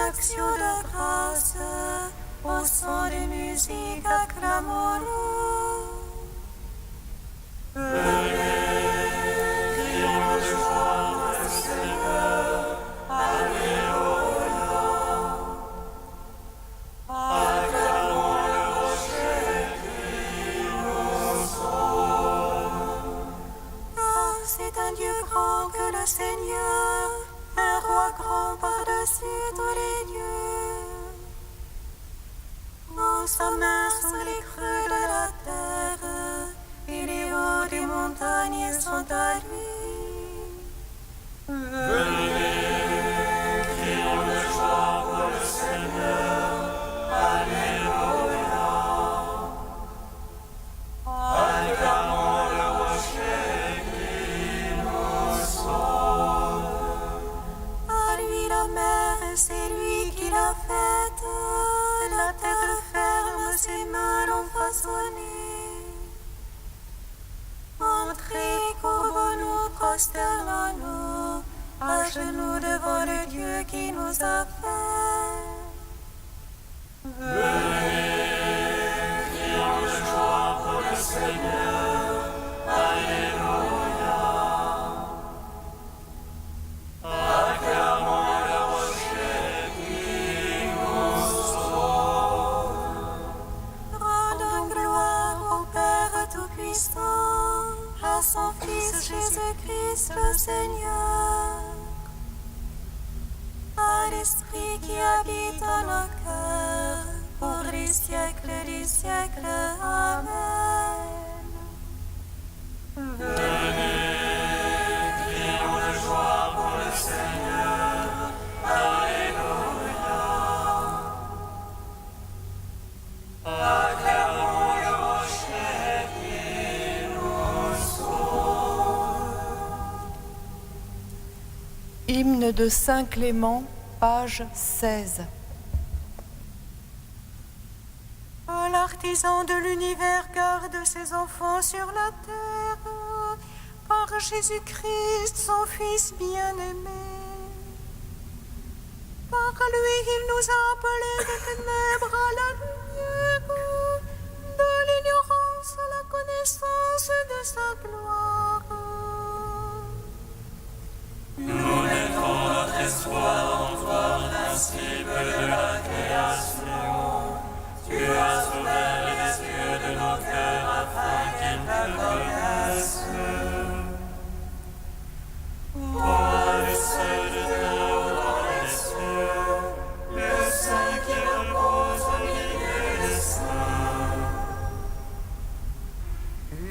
actions de grâce, au son des musiques acclamons-le. Seigneur, un roi grand par-dessus tous les dieux. Sa main sont les creux de la terre, et les hauts des montagnes sont à lui. Venez, crions de joie pour le Seigneur. Alléluia. Acclamons le rocher qui nous sauve. À lui la mer, c'est lui qui l'a faite, la terre ferme, ses mains l'ont façonnée. Entrez, courbons-nous, prosternons-nous, à genoux devant le Dieu qui nous a fait. Venez, crions de joie pour le Seigneur. Alléluia. Acclamons le rocher qui nous sauve. Rendons gloire au Père Tout-Puissant, à son Fils Jésus-Christ le Seigneur, à l'Esprit qui habite en nos cœurs, pour les siècles des siècles. Amen. Venez, crions de joie pour le Seigneur. Alléluia. Acclamons le rocher qui nous sauve. Hymne de Saint Clément, page 16. L'artisan de l'univers garde ses enfants sur la terre, par Jésus-Christ, son Fils bien-aimé. Par lui, il nous a appelés des ténèbres à la lumière, de l'ignorance à la connaissance de sa gloire. Nous mettons notre espoir en toi, principe de la création. Tu as ouvert les yeux de nos cœurs afin qu'ils te connaissent. Toi, le seul de Dieu dans les cieux, le Saint qui repose au milieu des saints.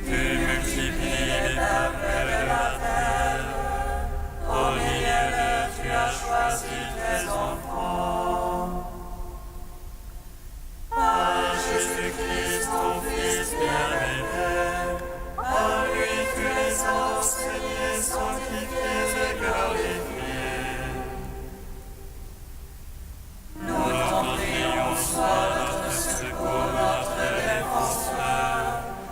Tu multiplies les peuples de la terre. Au milieu d'eux, tu as choisi tes enfants. Par Jésus-Christ, ton Fils bien-aimé, par lui tu les as enseignés, sanctifiés et glorifiés. Nous t'en prions, sois notre secours, notre défenseur.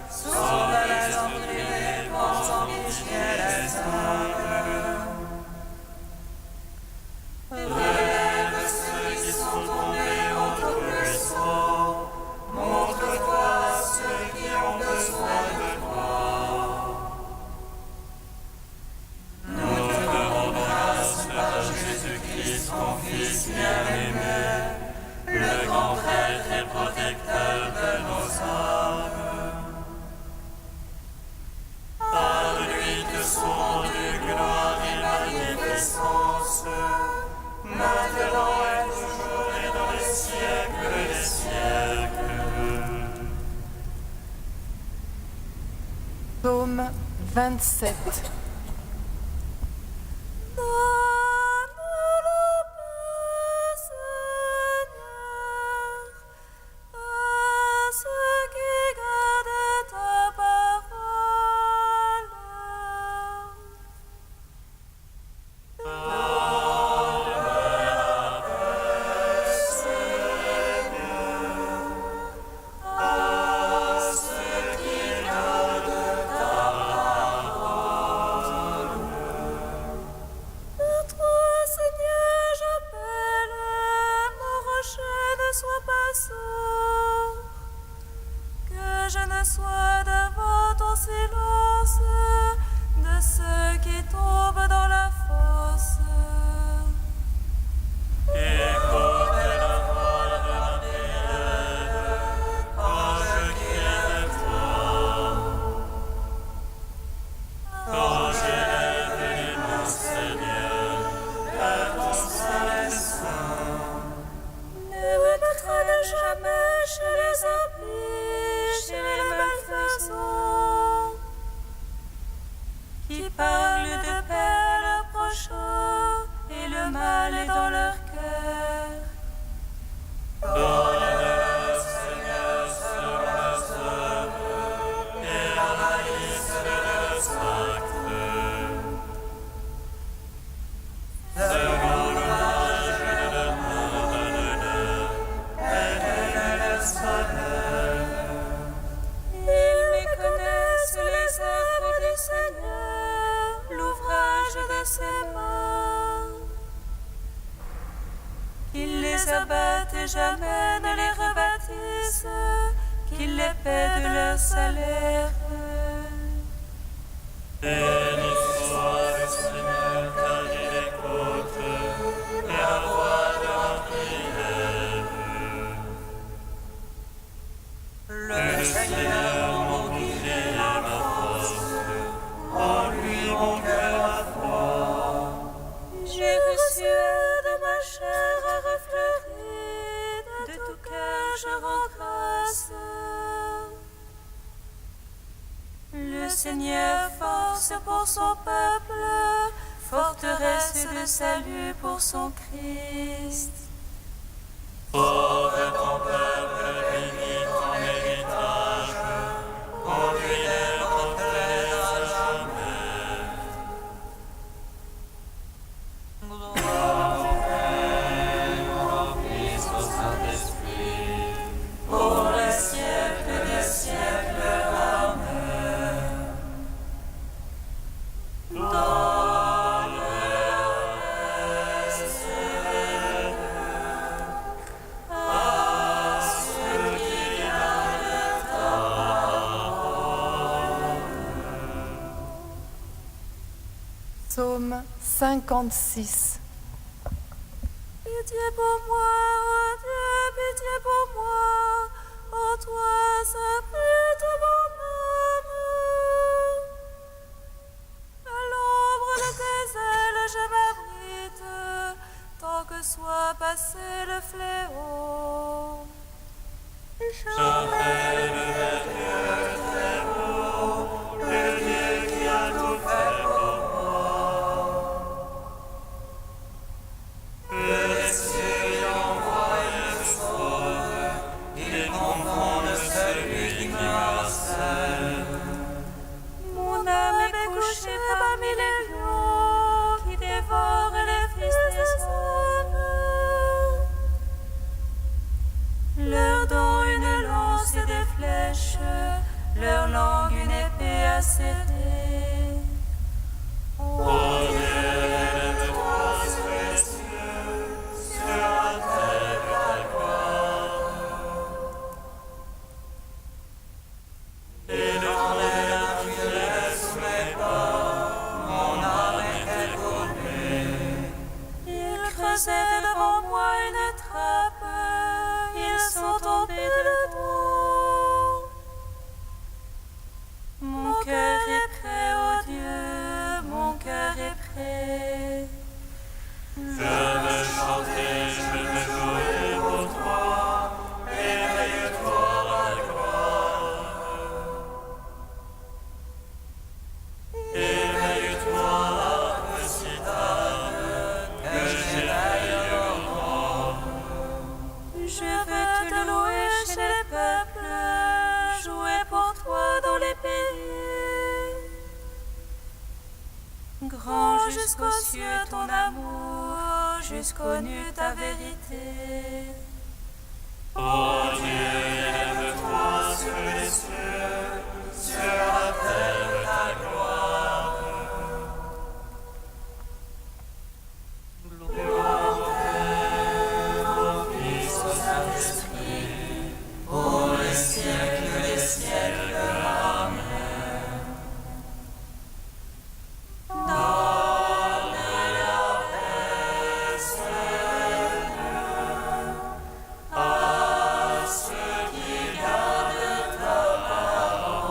Sauve les opprimés, prends en pitié les humbles. Relève ceux qui sont tombés au Tout-Puissant. Montre-toi à ceux qui ont besoin de toi. Nous te rendons grâce par Jésus-Christ, ton Fils bien-aimé, le grand prêtre et protecteur de nos âmes. Par lui te sont rendues gloire et magnificence, maintenant et toujours et dans les siècles des siècles. Psaume 27. parlent de paix à leur prochain, et le mal est dans leur cœur. Donne-le, Seigneur, selon leurs œuvres, et haïssent de leurs actes. Selon l'ouvrage de leur main, donne-leur, et ne laisse pas l'œuvre. Ils méconnaissent les œuvres du Seigneur, l'ouvrage de ses mains. Qu'il les abatte et jamais ne les rebâtisse, qu'il les paie de leur salaire. Béni soit le Seigneur, car il écoute, et la voix de ma prière. Le Seigneur, mon bouclier et ma force, en lui mon cœur a foi. J'ai reçu de ma chair à refleurir, de tout cœur je rends grâce. Le Seigneur force pour son peuple, forteresse de salut pour son Christ. Sauve ton peuple, bénis ton héritage, conduis-les en paix à jamais. Gloire au Père, au Fils, au Saint-Esprit, pour les siècles des siècles. Amen. Donne la paix, Seigneur, à ceux qui gardent ta parole. Psaume 56. Pitié pour moi, ô Dieu, pitié pour moi, en toi s'appuie mon âme. À l'ombre de tes ailes je m'abrite, tant que soit passé le fléau. J'appelle le Dieu très haut, le Dieu qui a tout fait pour moi. Que les cieux y envoient et me sauvent, qu'ils confondent celui qui me harcèle. Mon âme est couchée parmi les lions qui dévorent les fils des hommes. Leurs dents une lance et des flèches, leur langue une épée acérée. Ô Dieu, élève-toi sur les cieux, sur la terre de ta gloire. Et dans l'air tu es sous mes pas, mon âme est éprouvée. Ils creusaient devant moi une trappe, ils sont tombés de dos. Mon cœur est prêt, ô Dieu, mon cœur est prêt. Je veux chanter, je veux jouer pour toi, éveille-toi la gloire. Éveille-toi la citane, que j'éveille au vent. Je veux te louer chez les peuples, jouer pour toi dans les pays. Grand jusqu'aux cieux ton amour, jusqu'aux nues ta vérité. Ô Dieu, élève-toi sur les cieux, sur la terre de ta gloire. Gloire au Père, au Fils, au Saint-Esprit, pour les siècles des siècles. Amen. Donne la paix, Seigneur, à ceux qui gardent ta parole.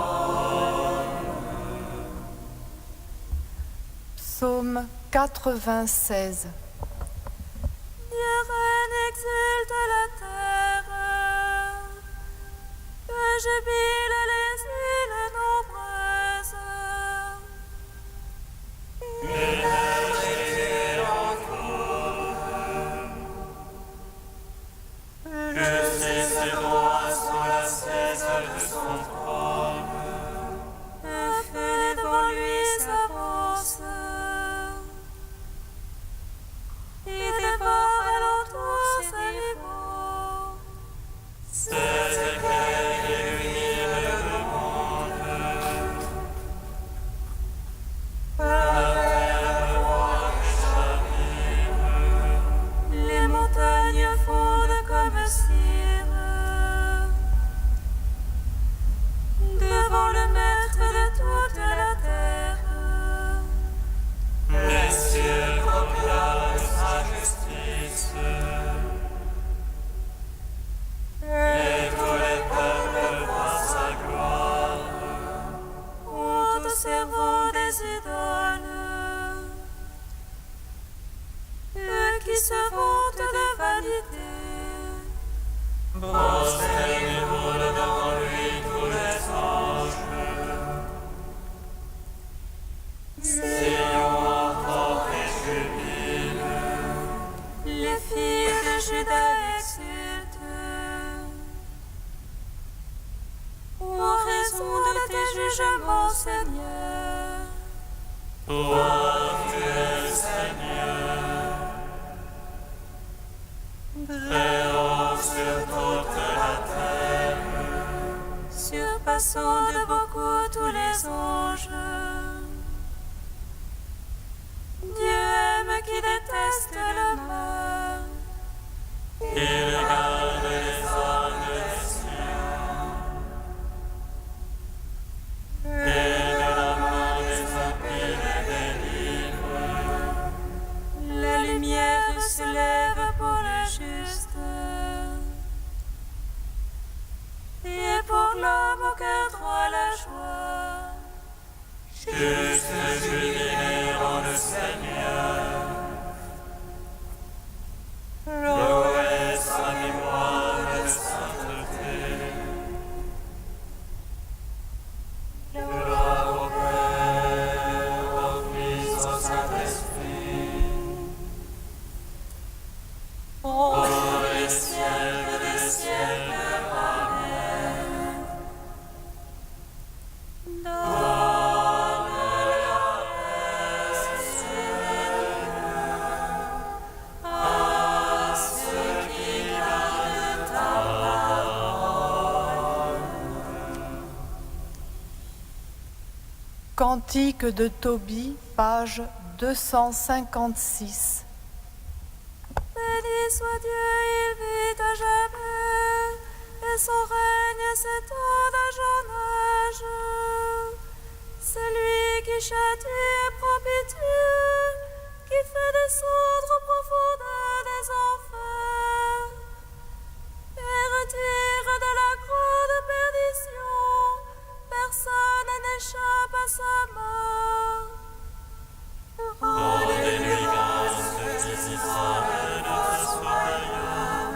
Psaume 96. Dieu règne, exulte la terre, que jubile les îles nombreuses. servant des idoles, eux qui se vantent de vanité. Prosternez-vous devant lui tous les anges. Sillons encore et jubile. Les filles de Juda exultent en raison de tes jugements, Seigneur. Toi, tu es Seigneur, très haut sur toute la terre. Surpassant de beaucoup tous les anges. Dieu aime qui déteste le mal. Il garde les âmes des siens, et de la main des impies les délivre. La lumière se lève pour le juste, et pour l'homme au cœur droit la joie. Juste jubilé en le Seigneur, louez sa mémoire de sainteté. Gloire au Père, au Fils, au Saint-Esprit, Ô les siècles des siècles. Amen. Cantique de Tobie, page 256. Béni soit Dieu, il vit à jamais, et son règne s'étend d'âge en âge. C'est lui qui châtie et prend pitié, qui fait descendre aux profondeurs des enfers, et retire de la grande perdition. Personne n'échappe à sa mort. Rendez-lui grâce, visitable de notre Sauveur.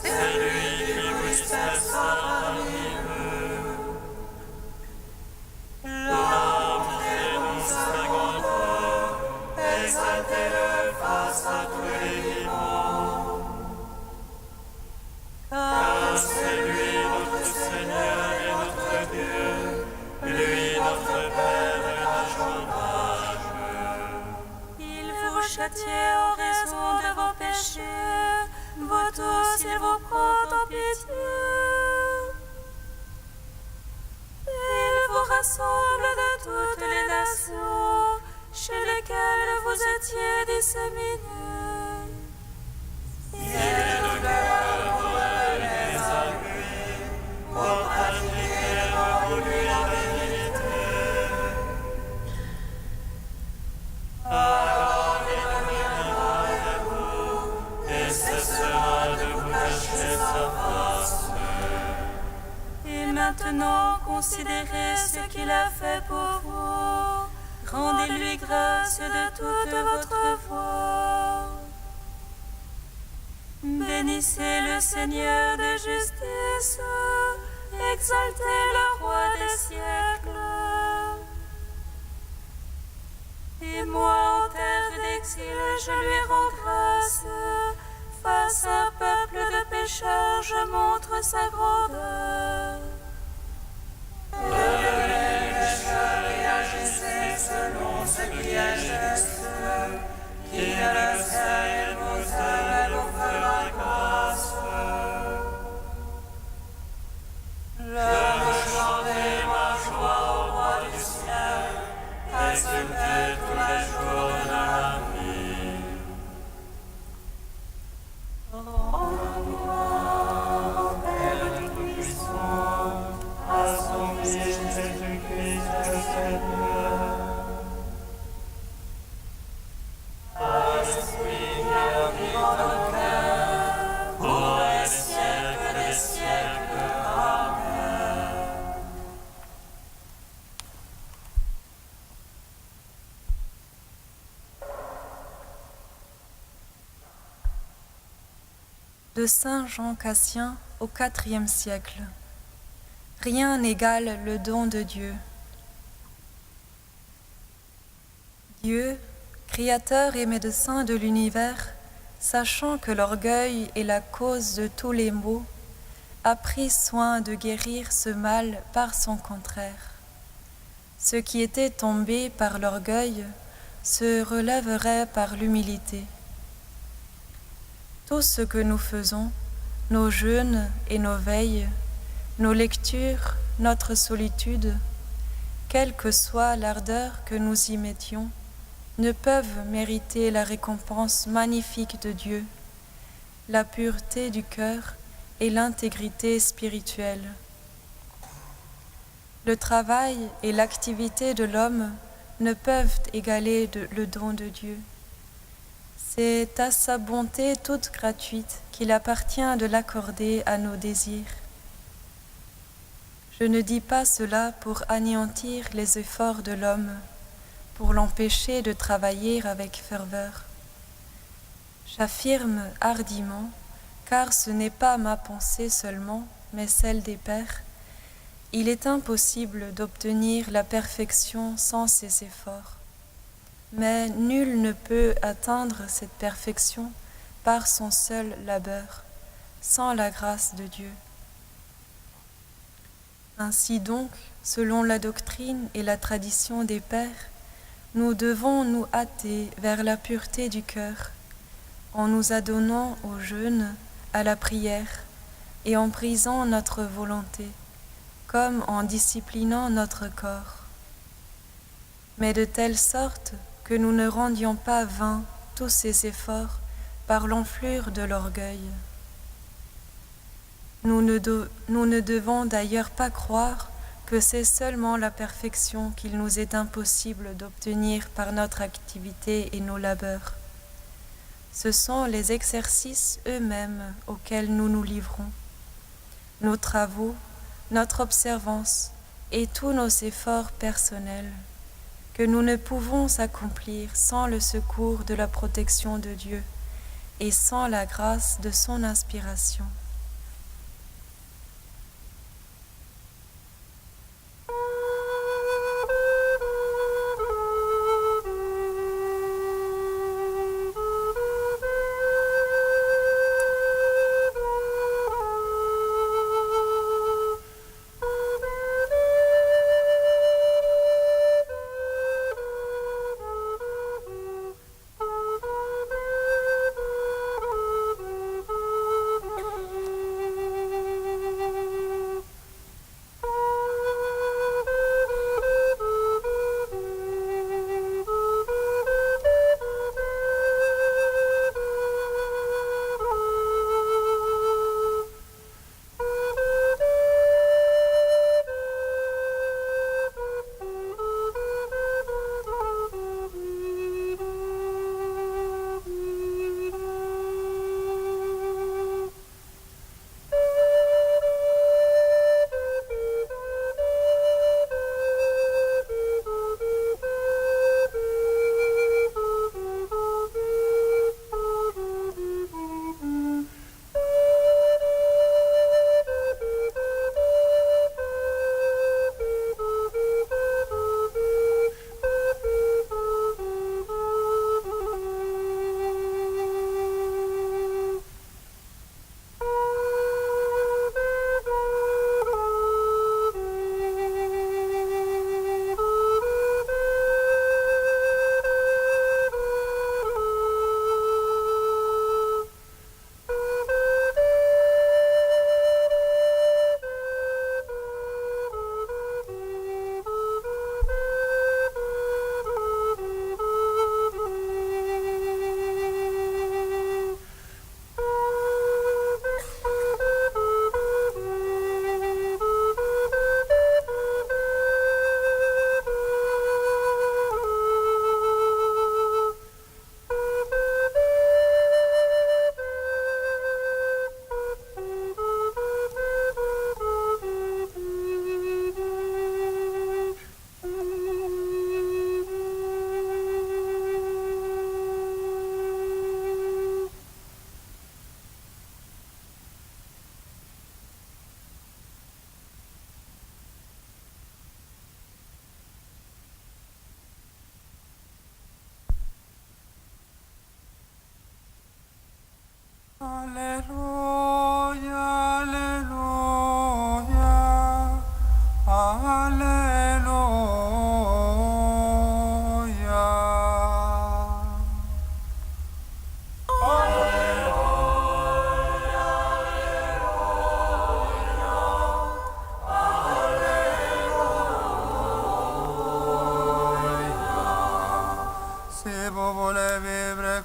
C'est lui qui vous dispersa parmi eux. L'homme fait nous sa grandeur, exaltez-le face à tous les vivants. Car c'est lui notre Seigneur et notre Dieu, lui notre Père et l'âge en âge. Il vous châtie en raison de vos péchés, vous tous il vous prend en pitié. Il vous rassemble de toutes les nations, chez lesquelles vous étiez disséminés. Le cœur pour les appuis, pour pratiquer pour lui la vérité. Alors l'ennemi viendra vers vous, et cessera de vous cacher sa face. Et maintenant, considérez ce qu'il a fait pour vous. Rendez-lui grâce de toute votre foi. Bénissez le Seigneur de justice, exaltez le roi des siècles. Et moi, en terre d'exil, je lui rends grâce. Face à un peuple de pécheurs, je montre sa grandeur. Et agissez selon ce qui est juste, qui est le ciel, vous fera grâce. Je chanterai ma joie au roi du ciel, exulter tous les jours de la vie. Père Tout-Puissant, à son Fils Jésus-Christ le Seigneur, à l'Esprit qui habite dans nos cœurs, pour les siècles des siècles. Amen. de saint Jean Cassien au IVe siècle. Rien n'égale le don de Dieu. Dieu, créateur et médecin de l'univers, sachant que l'orgueil est la cause de tous les maux, a pris soin de guérir ce mal par son contraire. Ce qui était tombé par l'orgueil se relèverait par l'humilité. Tout ce que nous faisons, nos jeûnes et nos veilles, nos lectures, notre solitude, quelle que soit l'ardeur que nous y mettions, ne peuvent mériter la récompense magnifique de Dieu, la pureté du cœur et l'intégrité spirituelle. Le travail et l'activité de l'homme ne peuvent égaler le don de Dieu. C'est à sa bonté toute gratuite qu'il appartient de l'accorder à nos désirs. Je ne dis pas cela pour anéantir les efforts de l'homme, pour l'empêcher de travailler avec ferveur. J'affirme hardiment, car ce n'est pas ma pensée seulement, mais celle des pères, il est impossible d'obtenir la perfection sans ces efforts. Mais nul ne peut atteindre cette perfection par son seul labeur, sans la grâce de Dieu. Ainsi donc, selon la doctrine et la tradition des pères, nous devons nous hâter vers la pureté du cœur, en nous adonnant au jeûne, à la prière, et en brisant notre volonté, comme en disciplinant notre corps. Mais de telle sorte que nous ne rendions pas vains tous ces efforts par l'enflure de l'orgueil. Nous ne devons d'ailleurs pas croire que c'est seulement la perfection qu'il nous est impossible d'obtenir par notre activité et nos labeurs. Ce sont les exercices eux-mêmes auxquels nous nous livrons, nos travaux, notre observance et tous nos efforts personnels, que nous ne pouvons accomplir sans le secours de la protection de Dieu et sans la grâce de son inspiration.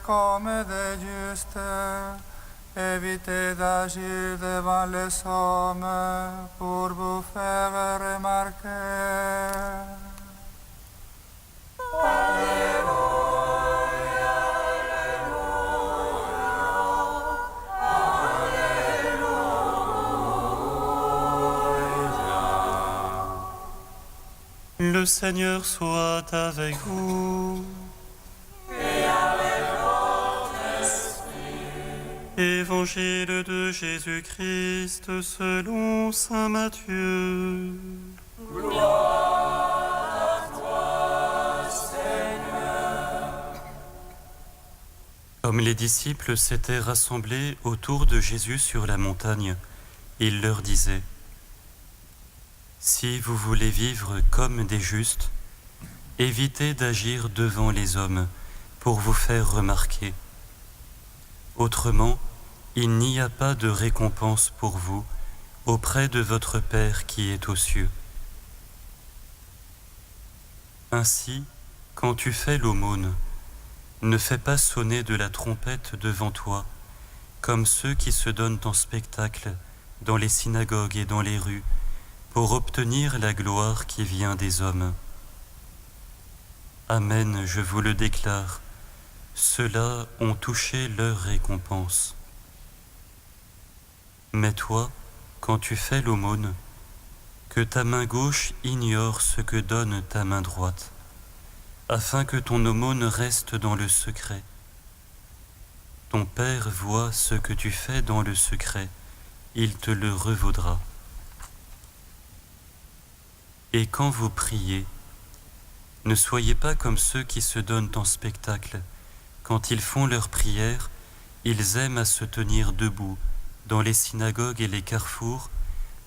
comme des justes. Évitez d'agir devant les hommes pour vous faire remarquer. Le Seigneur soit avec vous. Et avec votre esprit. Évangile de Jésus-Christ selon saint Matthieu. Gloire à toi, Seigneur. Comme les disciples s'étaient rassemblés autour de Jésus sur la montagne, il leur disait: Si vous voulez vivre comme des justes, évitez d'agir devant les hommes pour vous faire remarquer. Autrement, il n'y a pas de récompense pour vous auprès de votre Père qui est aux cieux. Ainsi, quand tu fais l'aumône, ne fais pas sonner de la trompette devant toi, comme ceux qui se donnent en spectacle dans les synagogues et dans les rues, pour obtenir la gloire qui vient des hommes. Amen, je vous le déclare, ceux-là ont touché leur récompense. Mais toi, quand tu fais l'aumône, que ta main gauche ignore ce que donne ta main droite, afin que ton aumône reste dans le secret. Ton Père voit ce que tu fais dans le secret, il te le revaudra. Et quand vous priez, ne soyez pas comme ceux qui se donnent en spectacle. Quand ils font leur prière, ils aiment à se tenir debout dans les synagogues et les carrefours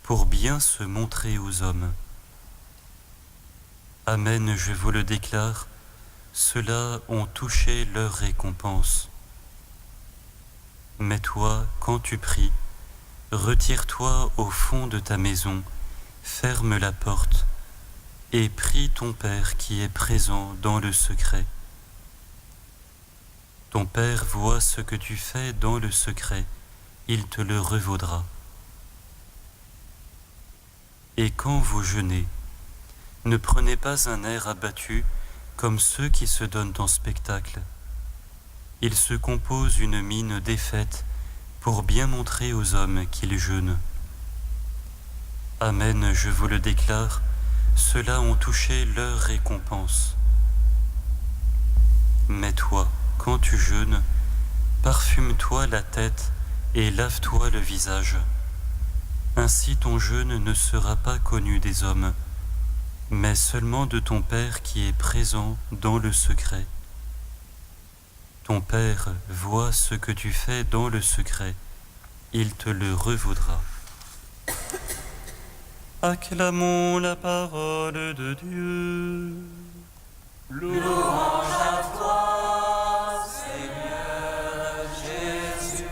pour bien se montrer aux hommes. Amen, je vous le déclare, ceux-là ont touché leur récompense. Mais toi, quand tu pries, retire-toi au fond de ta maison, ferme la porte, et prie ton Père qui est présent dans le secret. Ton Père voit ce que tu fais dans le secret, il te le revaudra. Et quand vous jeûnez, ne prenez pas un air abattu comme ceux qui se donnent en spectacle. Ils se composent une mine défaite pour bien montrer aux hommes qu'ils jeûnent. Amen, je vous le déclare, ceux-là ont touché leur récompense. Mais toi, quand tu jeûnes, parfume-toi la tête et lave-toi le visage. Ainsi ton jeûne ne sera pas connu des hommes, mais seulement de ton Père qui est présent dans le secret. Ton Père voit ce que tu fais dans le secret, il te le revaudra. Acclamons la parole de Dieu. Louange à toi, Seigneur Jésus.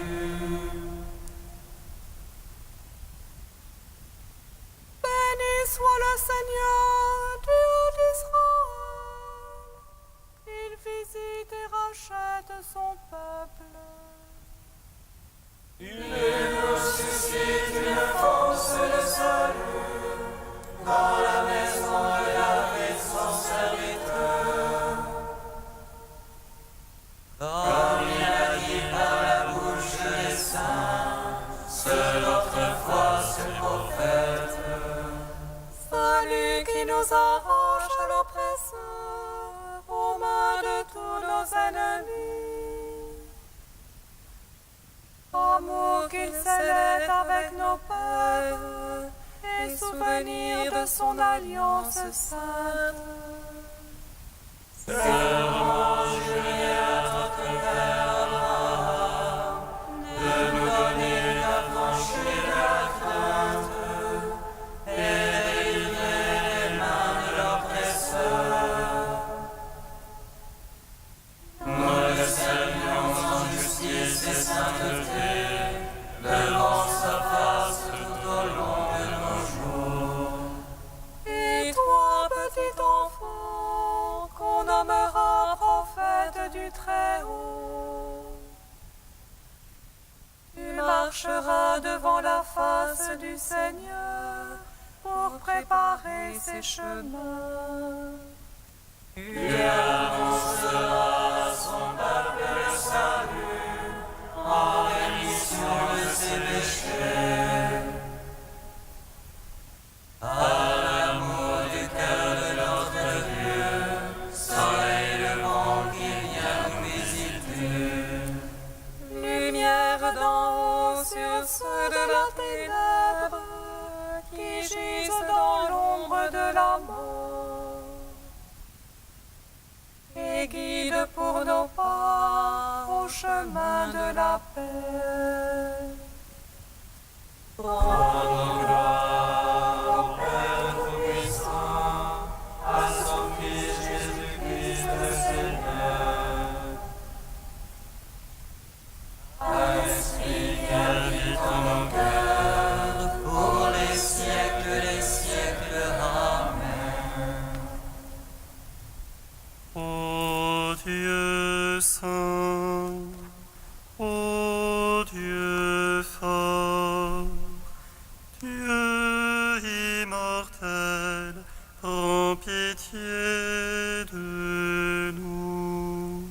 Béni soit le Seigneur, Dieu d'Israël. Il visite et rachète son peuple. Il nous suscite une force de salut dans la maison de David son serviteur. Comme il a dit par la bouche des saints, seul autrefois ses prophètes. Celui qui nous arrache à l'oppresseur, aux mains de tous nos ennemis. Amour qu'il scellait avec nos pères, et souvenir de son alliance sainte. Serment juré à notre Père Abraham, de nous donner d'affranchir la crainte et délivrer les mains de l'oppresseur. Nous le saluons en justice et sainteté, devant sa face tout au long de nos jours. Et toi, petit enfant, qu'on nommera prophète du Très-Haut, marchera devant la face du Seigneur pour préparer ses chemins. Tu annonceras à son peuple le salut en rémission de ses péchés. À l'amour du cœur de notre Dieu, soleil levant qui vient nous visiter. Lumière d'en haut sur ceux de la ténèbre qui gisent dans l'ombre de la mort. Et guide pour nos pas au chemin de la paix. Rendons gloire au Père Tout-Puissant, à son Fils Jésus-Christ le Seigneur, à l'Esprit qui habite en nos cœurs, pour les siècles des siècles. Amen. Ô Dieu saint, ô Dieu fort, Dieu immortel, prends pitié de nous.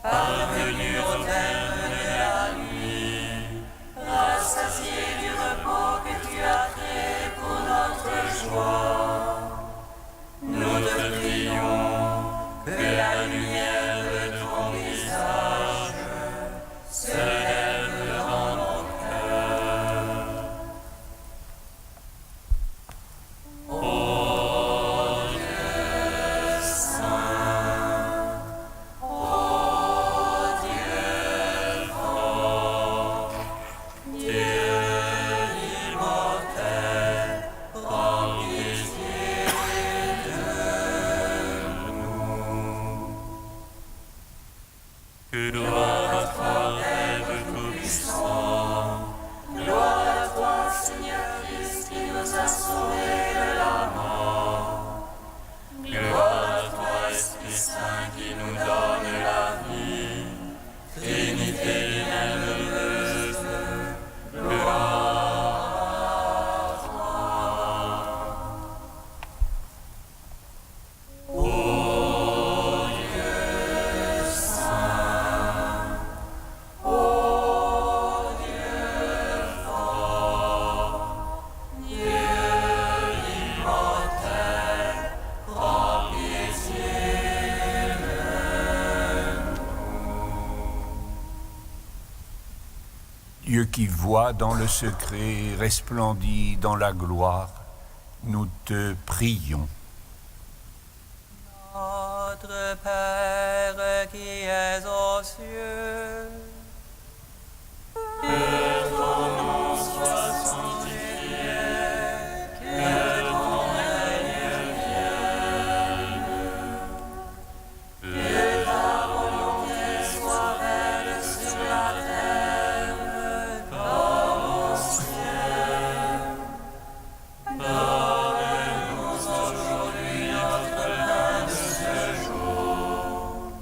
Parvenu au terme de la nuit, rassasié du repos que tu as créé pour notre joie, nous te prions que la lumière de ton visage se lève dans nos cœurs. Ô Dieu saint, ô Dieu fort, Dieu immortel, prends pitié de nous. Que gloire à toi, Père Tout-Puissant, Gloire à toi, Seigneur Christ, qui nous a sauvés de la mort. Gloire à toi, Esprit Saint, qui nous donne la vie, Trinité bienheureuse, gloire à toi. Ô Dieu saint, ô Dieu fort, Dieu immortel, prends pitié de Dieu qui voit dans le secret, resplendit dans la gloire, nous te prions. Notre Père qui es aux cieux, que ton nom soit sanctifié, que ton règne vienne, que ta volonté soit faite sur la terre comme au ciel. Donne-nous aujourd'hui notre pain de ce jour.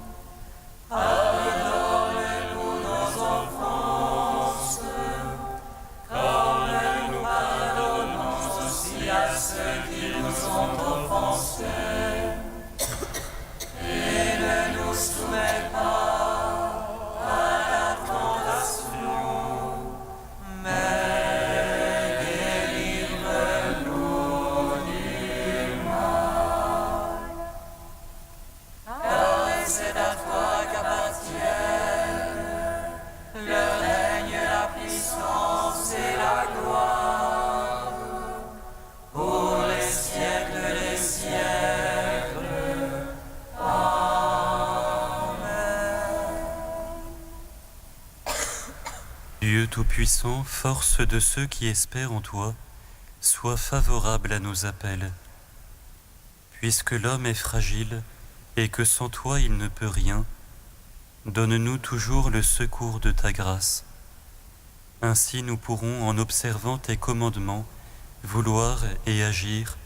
Pardonne-nous nos offenses, comme nous pardonnons aussi à ceux qui nous ont offensés. Et ne nous soumets pas à la tentation, mais délivre-nous du mal. Car c'est à toi qu'appartiennent le règne, la puissance et la gloire pour les siècles des siècles. Amen. Dieu Tout-Puissant, force de ceux qui espèrent en toi, sois favorable à nos appels. Puisque l'homme est fragile et que sans toi il ne peut rien, donne-nous toujours le secours de ta grâce. Ainsi nous pourrons, en observant tes commandements, vouloir et agir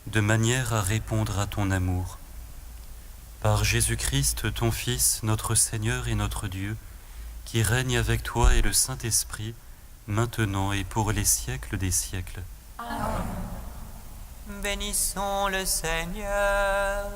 de manière à répondre à ton amour. Par Jésus-Christ, ton Fils, notre Seigneur et notre Dieu, qui règne avec toi et le Saint-Esprit, maintenant et pour les siècles des siècles. Amen. Bénissons le Seigneur.